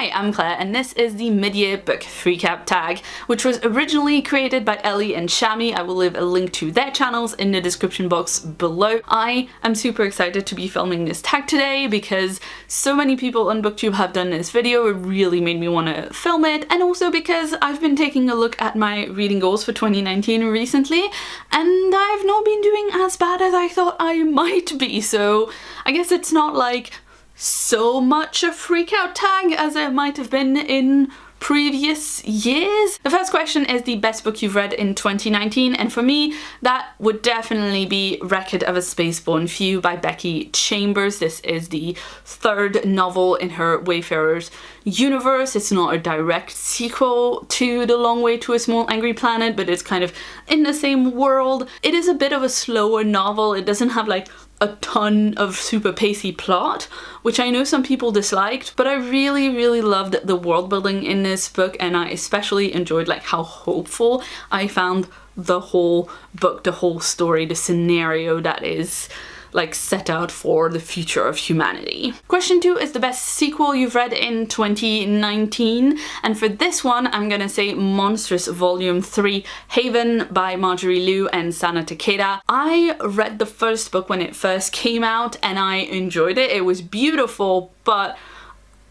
Hi, I'm Claire and this is the mid-year book Freakout tag, which was originally created by Ellie and Shami. I will leave a link to their channels in the description box below. I am super excited to be filming this tag today because so many people on booktube have done this video. It really made me want to film it, and also because I've been taking a look at my reading goals for 2019 recently and I've not been doing as bad as I thought I might be, so I guess it's not like so much a Freakout tag as it might have been in previous years. The first question is the best book you've read in 2019, and for me that would definitely be Record of a Spaceborne Few by Becky Chambers. This is the third novel in her Wayfarers universe. It's not a direct sequel to The Long Way to a Small Angry Planet, but it's kind of in the same world. It is a bit of a slower novel. It doesn't have like a ton of super pacey plot, which I know some people disliked, but I really loved the world building in this book, and I especially enjoyed like how hopeful I found the whole book, the whole story, the scenario that is like set out for the future of humanity. Question 2 is the best sequel you've read in 2019, and for this one I'm gonna say Monstrous Volume 3 Haven by Marjorie Liu and Sana Takeda. I read the first book when it first came out and I enjoyed it. It was beautiful, but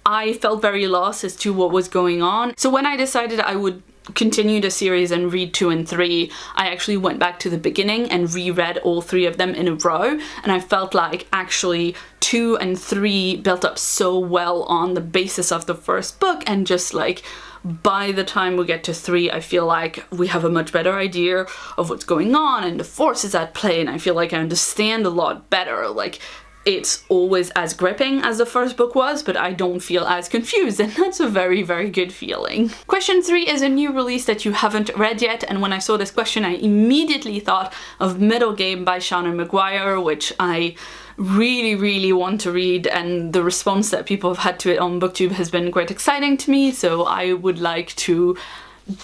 I felt very lost as to what was going on. So when I decided I would continue the series and read 2 and 3, I actually went back to the beginning and reread all 3 of them in a row, and I felt like actually 2 and 3 built up so well on the basis of the first book, and just like by the time we get to 3 I feel like we have a much better idea of what's going on and the forces at play, and I feel like I understand a lot better. Like, it's always as gripping as the first book was, but I don't feel as confused, and that's a very good feeling. Question 3 is a new release that you haven't read yet, and when I saw this question I immediately thought of Middle Game by Shannon Maguire, which I really want to read, and the response that people have had to it on booktube has been quite exciting to me, so I would like to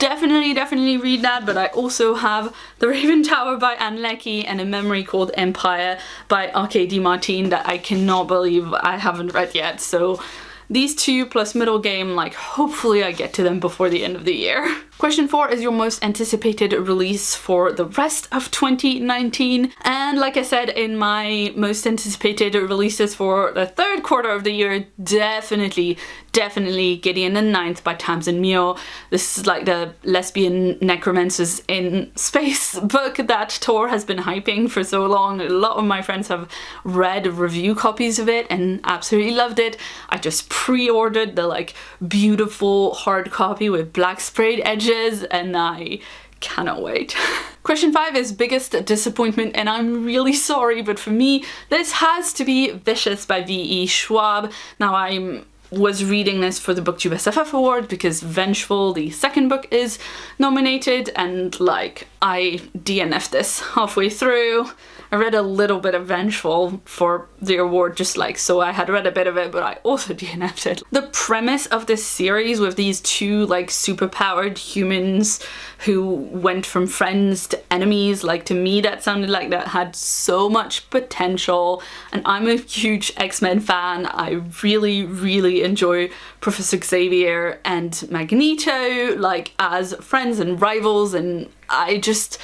definitely read that. But I also have The Raven Tower by Anne Leckie and A Memory Called Empire by R.K. Martin that I cannot believe I haven't read yet, so these 2 plus Middle Game, like, hopefully I get to them before the end of the year. Question 4 is your most anticipated release for the rest of 2019, and like I said in my most anticipated releases for the third quarter of the year, definitely Gideon and Ninth by Tamsin Muir. This is like the lesbian necromancers in space book that Tor has been hyping for so long. A lot of my friends have read review copies of it and absolutely loved it. I just pre-ordered the like beautiful hard copy with black sprayed edges, and I cannot wait. Question 5 is biggest disappointment, and I'm really sorry, but for me this has to be Vicious by V.E. Schwab. Now, I was reading this for the BookTube SFF award because Vengeful, the second book, is nominated, and like I DNF'd this halfway through. I read a little bit of Vengeful for the award, just like, so I had read a bit of it, but I also DNF'd it. The premise of this series with these 2 like superpowered humans who went from friends to enemies, like, to me that sounded like that had so much potential, and I'm a huge X-Men fan. I really enjoy Professor Xavier and Magneto like as friends and rivals, and I just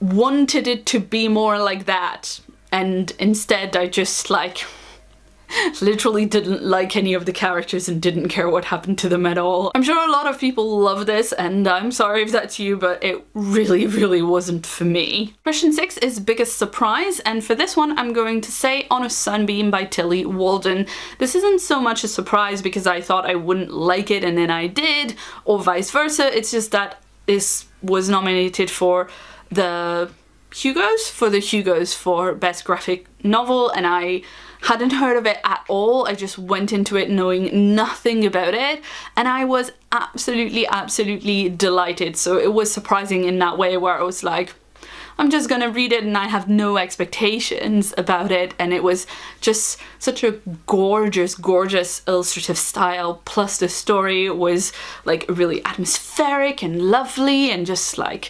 wanted it to be more like that, and instead I just like literally didn't like any of the characters and didn't care what happened to them at all. I'm sure a lot of people love this, and I'm sorry if that's you, but it really wasn't for me. Question 6 is biggest surprise, and for this one I'm going to say On a Sunbeam by Tilly Walden. This isn't so much a surprise because I thought I wouldn't like it and then I did, or vice versa. It's just that this was nominated for the Hugos for Best Graphic Novel, and I hadn't heard of it at all. I just went into it knowing nothing about it, and I was absolutely delighted. So it was surprising in that way, where I was like, I'm just gonna read it and I have no expectations about it, and it was just such a gorgeous illustrative style, plus the story was like really atmospheric and lovely, and just like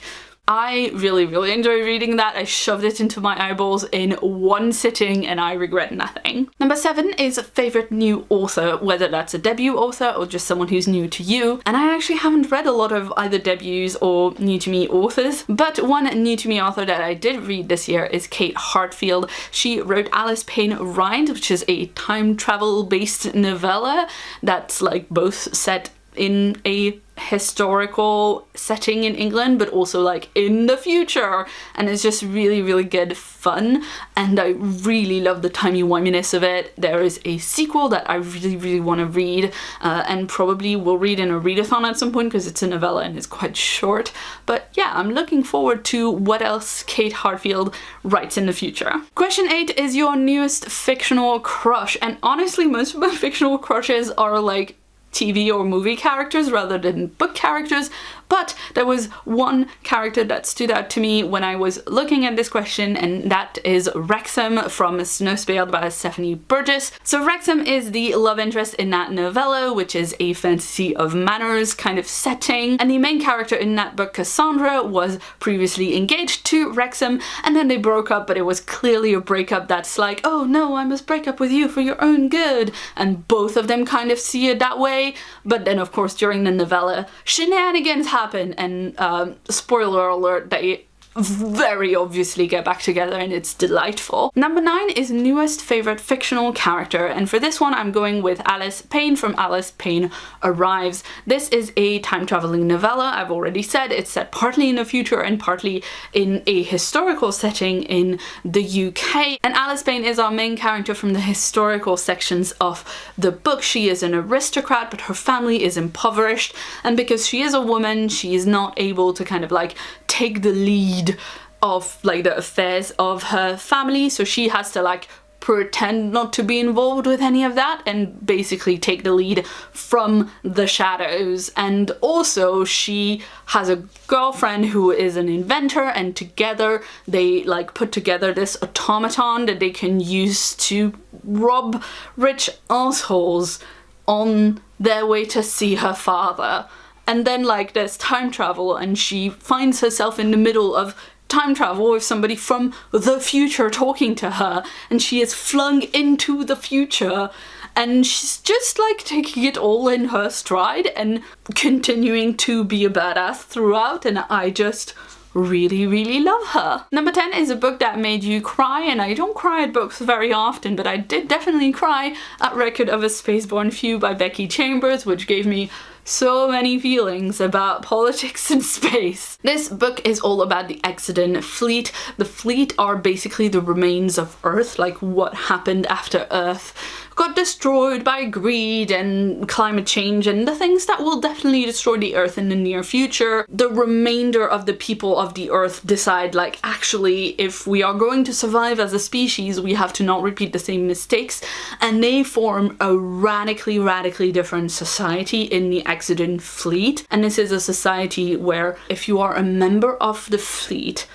I really enjoy reading that. I shoved it into my eyeballs in one sitting and I regret nothing. Number 7 is favorite new author, whether that's a debut author or just someone who's new to you. And I actually haven't read a lot of either debuts or new to me authors, but one new to me author that I did read this year is Kate Hartfield. She wrote Alice Payne Ride, which is a time travel based novella that's like both set in a historical setting in England, but also like in the future, and it's just really good fun, and I really love the timey-wiminess of it. There is a sequel that I really want to read, and probably will read in a readathon at some point because it's a novella and it's quite short. But yeah, I'm looking forward to what else Kate Hartfield writes in the future. Question 8 is your newest fictional crush, and honestly most of my fictional crushes are like TV or movie characters rather than book characters, but there was one character that stood out to me when I was looking at this question, and that is Wrexham from Snowspelled by Stephanie Burgess. So Wrexham is the love interest in that novella, which is a fantasy of manners kind of setting, and the main character in that book, Cassandra, was previously engaged to Wrexham, and then they broke up, but it was clearly a breakup that's like, oh no, I must break up with you for your own good, and both of them kind of see it that way. But then of course during the novella shenanigans happen, and spoiler alert, they very obviously get back together and it's delightful. Number 9 is newest favorite fictional character, and for this one I'm going with Alice Payne from Alice Payne Arrives. This is a time-traveling novella. I've already said it's set partly in the future and partly in a historical setting in the UK, and Alice Payne is our main character from the historical sections of the book. She is an aristocrat, but her family is impoverished, and because she is a woman, she is not able to kind of like take the lead of like the affairs of her family, so she has to like pretend not to be involved with any of that and basically take the lead from the shadows. And also she has a girlfriend who is an inventor, and together they like put together this automaton that they can use to rob rich assholes on their way to see her father. And then like there's time travel and she finds herself in the middle of time travel with somebody from the future talking to her, and she is flung into the future, and she's just like taking it all in her stride and continuing to be a badass throughout, and I just really love her. Number 10 is a book that made you cry, and I don't cry at books very often, but I did definitely cry at Record of a Spaceborne Few by Becky Chambers, which gave me so many feelings about politics and space. This book is all about the Exodus fleet. The fleet are basically the remains of Earth, like what happened after Earth got destroyed by greed and climate change and the things that will definitely destroy the Earth in the near future. The remainder of the people of the Earth decide like, actually, if we are going to survive as a species, we have to not repeat the same mistakes, and they form a radically different society in the Exodus fleet. And this is a society where if you are a member of the fleet,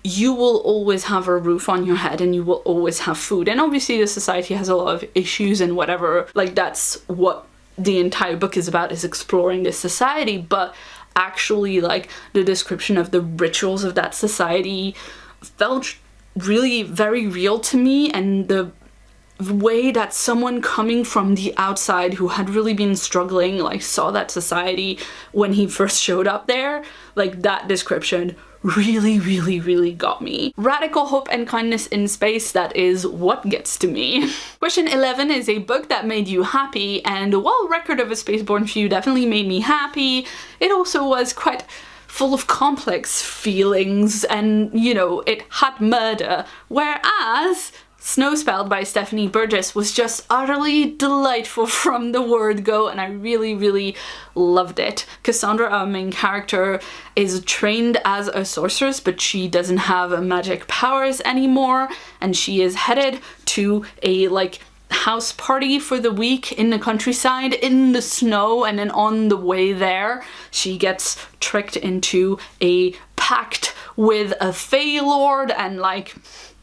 you will always have a roof on your head and you will always have food. And obviously the society has a lot of issues and whatever, like that's what the entire book is about, is exploring this society. But actually like the description of the rituals of that society felt really very real to me, and the way that someone coming from the outside who had really been struggling like saw that society when he first showed up there, like that description really got me. Radical hope and kindness in space, that is what gets to me. Question 11 is a book that made you happy, and while Record of a Spaceborne Few definitely made me happy, it also was quite full of complex feelings, and you know, it had murder, whereas Snowspelled by Stephanie Burgess was just utterly delightful from the word go, and I really loved it. Cassandra, our main character, is trained as a sorceress, but she doesn't have magic powers anymore, and she is headed to a like house party for the week in the countryside in the snow, and then on the way there she gets tricked into a pact with a Fey Lord, and like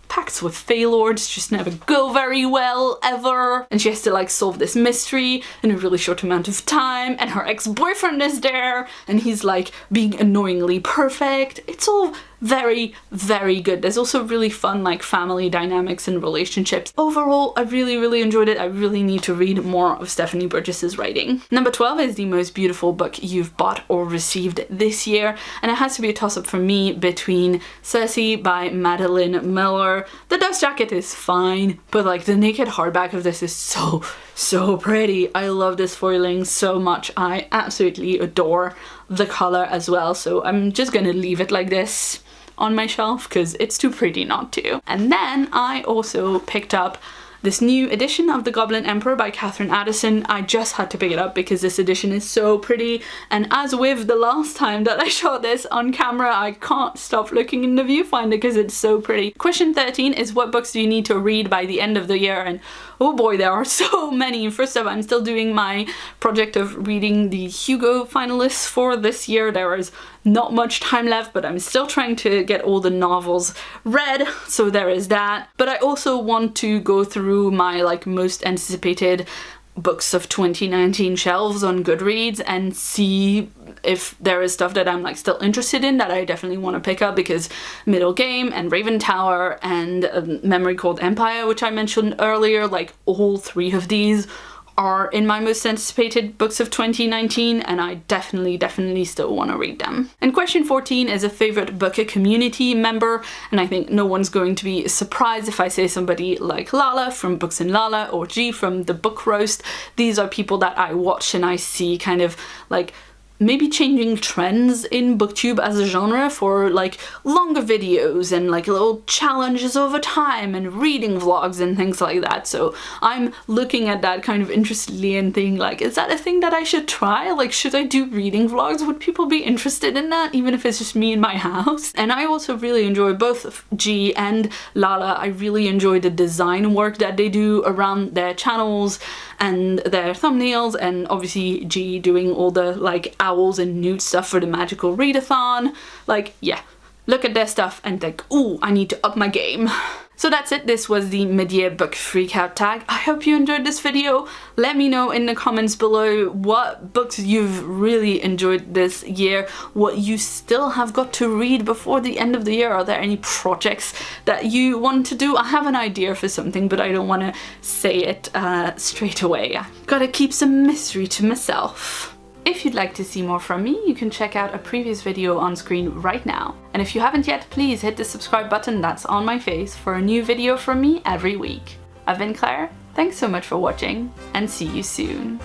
pacts with Fey Lords just never go very well, ever. And she has to like solve this mystery in a really short amount of time, and her ex-boyfriend is there, and he's like being annoyingly perfect. It's all very, very good. There's also really fun like family dynamics and relationships. Overall, I really enjoyed it. I really need to read more of Stephanie Burgess's writing. Number 12 is the most beautiful book you've bought or received this year, and it has to be a toss-up for me between Circe by Madeline Miller. The dust jacket is fine, but like the naked hardback of this is so pretty. I love this foiling so much. I absolutely adore the color as well, so I'm just gonna leave it like this on my shelf because it's too pretty not to. And then I also picked up this new edition of The Goblin Emperor by Catherine Addison. I just had to pick it up because this edition is so pretty, and as with the last time that I shot this on camera, I can't stop looking in the viewfinder because it's so pretty. Question 13 is what books do you need to read by the end of the year? And oh boy, there are so many. First off, I'm still doing my project of reading the Hugo finalists for this year. There is not much time left, but I'm still trying to get all the novels read, so there is that. But I also want to go through my like most anticipated books of 2019 shelves on Goodreads and see if there is stuff that I'm like still interested in that I definitely want to pick up, because Middle Game and Raven Tower and A Memory Called Empire, which I mentioned earlier, like all three of these are in my most anticipated books of 2019, and I definitely still want to read them. And question 14 is a favorite book community member, and I think no one's going to be surprised if I say somebody like Lala from Books and Lala or G from The Book Roast. These are people that I watch and I see kind of like maybe changing trends in booktube as a genre for like longer videos and like little challenges over time and reading vlogs and things like that. So I'm looking at that kind of interestedly and thinking like, is that a thing that I should try? Like, should I do reading vlogs? Would people be interested in that, even if it's just me in my house? And I also really enjoy both G and Lala. I really enjoy the design work that they do around their channels and their thumbnails, and obviously G doing all the like owls and newt stuff for the magical readathon. Like, yeah, look at their stuff and think, ooh, I need to up my game. So that's it. This was the mid-year book freakout tag. I hope you enjoyed this video. Let me know in the comments below what books you've really enjoyed this year, what you still have got to read before the end of the year. Are there any projects that you want to do? I have an idea for something, but I don't want to say it straight away. I gotta keep some mystery to myself. If you'd like to see more from me, you can check out a previous video on screen right now. And if you haven't yet, please hit the subscribe button that's on my face for a new video from me every week. I've been Claire, thanks so much for watching, and see you soon.